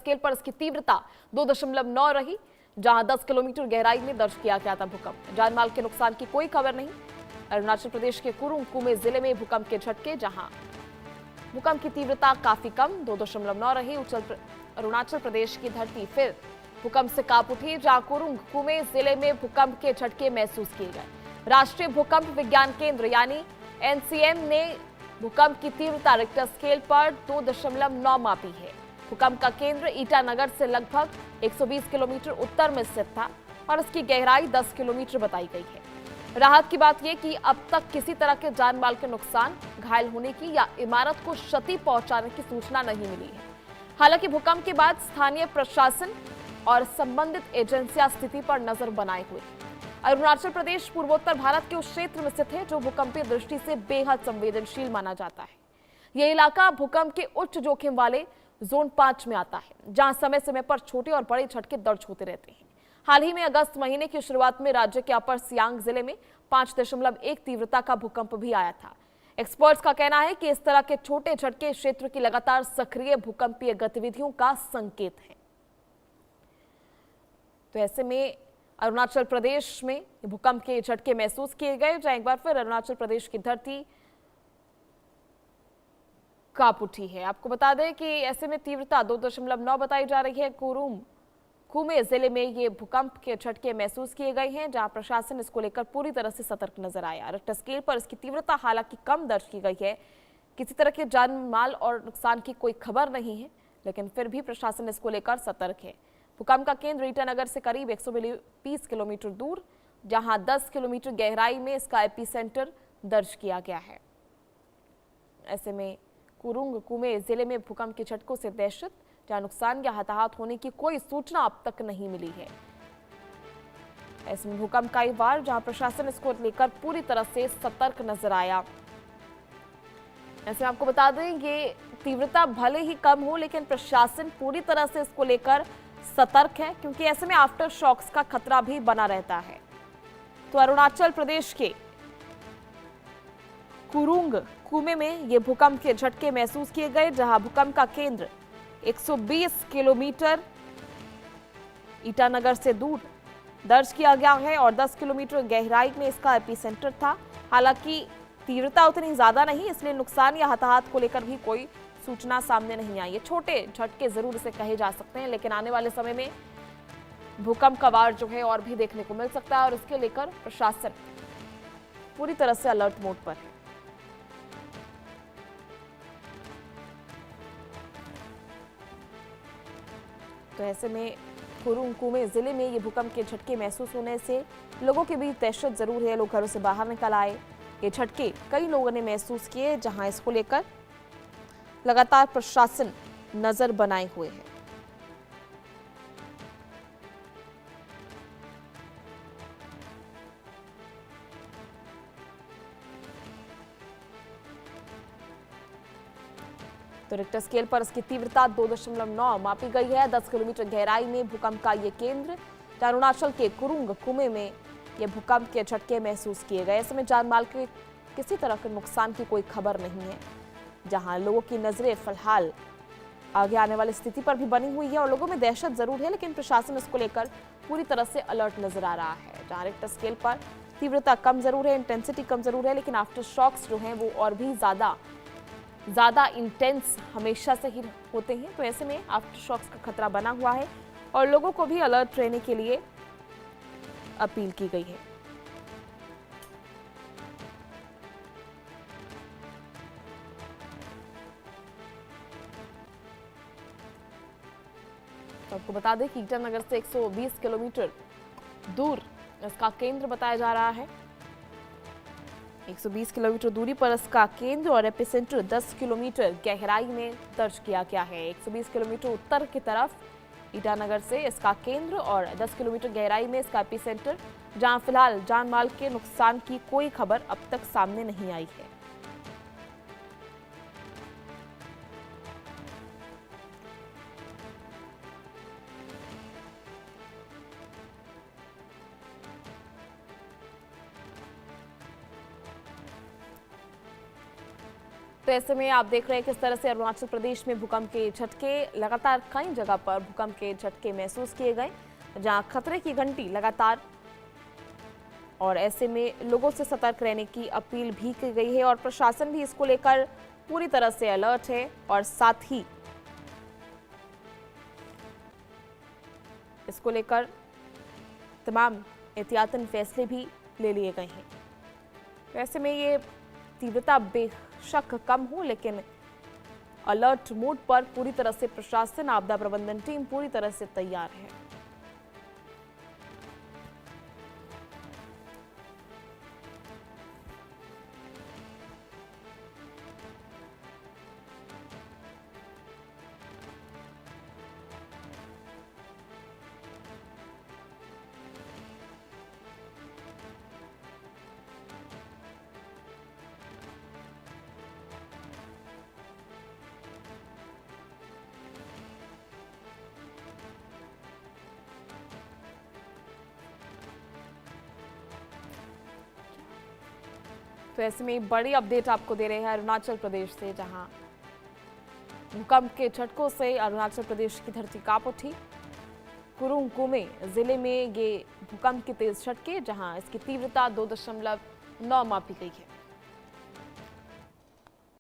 Scale पर इसकी तीव्रता 2.9 रही, जहां 10 किलोमीटर गहराई में दर्ज किया गया था भूकंप। जानमाल के नुकसान की कोई खबर नहीं। अरुणाचल प्रदेश के कुरुंग कुमे जिले में भूकंप के झटके, जहां भूकंप की तीव्रता काफी कम 2.9 रही। अरुणाचल प्रदेश की धरती फिर भूकंप से कांप उठी, जहां कुरुंग कुमे जिले में भूकंप के झटके महसूस किए गए। राष्ट्रीय भूकंप विज्ञान केंद्र यानी एनसीएम ने भूकंप की तीव्रता रिक्टर स्केल पर 2.9 मापी है। भूकंप का केंद्र ईटानगर से लगभग 120 किलोमीटर उत्तर में स्थित था और इसकी गहराई 10 किलोमीटर बताई गई है। राहत की बात यह कि अब तक किसी तरह के जानमाल के नुकसान, घायल होने की या इमारत को क्षति पहुंचाने की सूचना नहीं मिली है। हालांकि भूकंप के बाद स्थानीय प्रशासन और संबंधित एजेंसियां स्थिति पर नजर बनाए हुए हैं। अरुणाचल प्रदेश पूर्वोत्तर भारत के उस क्षेत्र में स्थित है जो भूकंपीय दृष्टि से बेहद संवेदनशील माना जाता है। यह इलाका भूकंप के उच्च जोखिम वाले जोन 5 में आता है, जहां समय समय पर छोटे और बड़े झटके दर्ज होते रहते हैं। हाल ही में अगस्त महीने की शुरुआत में राज्य के अपर सियांग जिले में 5.1 तीव्रता का भूकंप भी आया था। एक्सपर्ट्स का कहना है कि इस तरह के छोटे झटके क्षेत्र की लगातार सक्रिय भूकंपीय गतिविधियों का संकेत है। तो ऐसे में अरुणाचल प्रदेश में भूकंप के झटके महसूस किए गए, जहां एक बार फिर अरुणाचल प्रदेश की धरती कांप उठी है। आपको बता दें कि ऐसे में तीव्रता 2.9 बताई जा रही है। कुरुंग कुमे जिले में ये भूकंप के झटके महसूस किए गए हैं, जहां प्रशासन इसको लेकर पूरी तरह से सतर्क नजर आया। रिक्टर स्केल पर इसकी तीव्रता हालांकि कम दर्ज की गई है, किसी तरह के जान माल और नुकसान की कोई खबर नहीं है, लेकिन फिर भी प्रशासन इसको लेकर सतर्क है। भूकंप का केंद्र ईटानगर से करीब 120 किलोमीटर दूर, जहां 10 किलोमीटर गहराई में इसका एपीसेंटर दर्ज किया गया है। ऐसे में कुरुंग कुमे जिले में भूकंप के झटकों से दहशत, जहां नुकसान या हताहत होने की कोई सूचना अब तक नहीं मिली है। ऐसे में भूकंप का एक बार जहां प्रशासन इसको लेकर पूरी तरह से सतर्क नजर आया। ऐसे में आपको बता दें ये तीव्रता भले ही कम हो, लेकिन प्रशासन पूरी तरह से इसको लेकर सतर्क है, क्योंकि ऐसे में आफ्टर शॉक्स का खतरा भी बना रहता है। तो अरुणाचल प्रदेश के कुरुंग कुमे में ये भूकंप के झटके महसूस किए गए, जहां भूकंप का केंद्र 120 किलोमीटर ईटानगर से दूर दर्ज किया गया है और 10 किलोमीटर गहराई में इसका एपीसेंटर था। हालांकि तीव्रता उतनी ज्यादा नहीं, इसलिए नुकसान या हताहत को लेकर भी कोई सूचना सामने नहीं आई है। छोटे झटके जरूर इसे कहे जा सकते हैं, लेकिन आने वाले समय में भूकंप का वार जो है और भी देखने को मिल सकता है और इसके लेकर प्रशासन पूरी तरह से अलर्ट मोड पर है। तो ऐसे में कुरुंग कुमे जिले में ये भूकंप के झटके महसूस होने से लोगों के बीच दहशत जरूर है। लोग घरों से बाहर निकल आए। ये झटके कई लोगों ने महसूस किए, जहां इसको लेकर लगातार प्रशासन नजर बनाए हुए है। तो रिक्टर स्केल पर इसकी तीव्रता 2.9 मापी गई है। 10 किलोमीटर गहराई में भूकंप का ये केंद्र, अरुणाचल के कुरुंग कुमे में ये भूकंप के झटके महसूस किए गए। इसमें जानमाल के किसी तरह के नुकसान की कोई खबर नहीं है, जहां लोगों की नजरें फिलहाल आगे आने वाली स्थिति पर भी बनी हुई है और लोगों में दहशत जरूर है, लेकिन प्रशासन इसको लेकर पूरी तरह से अलर्ट नजर आ रहा है। जहां रिक्टर स्केल पर तीव्रता कम जरूर है, इंटेंसिटी कम जरूर है, लेकिन आफ्टर शॉक्स जो हैं वो और भी ज्यादा इंटेंस हमेशा से ही होते हैं। तो ऐसे में आफ्टर शॉक्स का खतरा बना हुआ है और लोगों को भी अलर्ट रहने के लिए अपील की गई है। तो आपको बता दें कि ईटानगर से 120 किलोमीटर दूर इसका केंद्र बताया जा रहा है। 120 किलोमीटर दूरी पर इसका केंद्र और एपिसेंटर 10 किलोमीटर गहराई में दर्ज किया गया है। 120 किलोमीटर उत्तर की तरफ ईटानगर से इसका केंद्र और 10 किलोमीटर गहराई में इसका एपिसेंटर, जहां फिलहाल जान माल के नुकसान की कोई खबर अब तक सामने नहीं आई है। तो ऐसे में आप देख रहे हैं किस तरह से अरुणाचल प्रदेश में भूकंप के झटके लगातार कई जगह पर भूकंप के झटके महसूस किए गए, जहां खतरे की घंटी लगातार, और ऐसे में लोगों से सतर्क रहने की अपील भी की गई है और प्रशासन भी इसको लेकर पूरी तरह से अलर्ट है और साथ ही इसको लेकर तमाम एहतियातन फैसले भी ले लिए गए हैं। वैसे में ये तीव्रता बेशक कम हो, लेकिन अलर्ट मोड पर पूरी तरह से प्रशासन, आपदा प्रबंधन टीम पूरी तरह से तैयार है। तो ऐसे में बड़ी अपडेट आपको दे रहे हैं अरुणाचल प्रदेश से, जहां भूकंप के झटकों से अरुणाचल प्रदेश की धरती कांप उठी। कुरुंग कुमे जिले में ये भूकंप के तेज झटके, जहां इसकी तीव्रता 2.9 मापी गई है।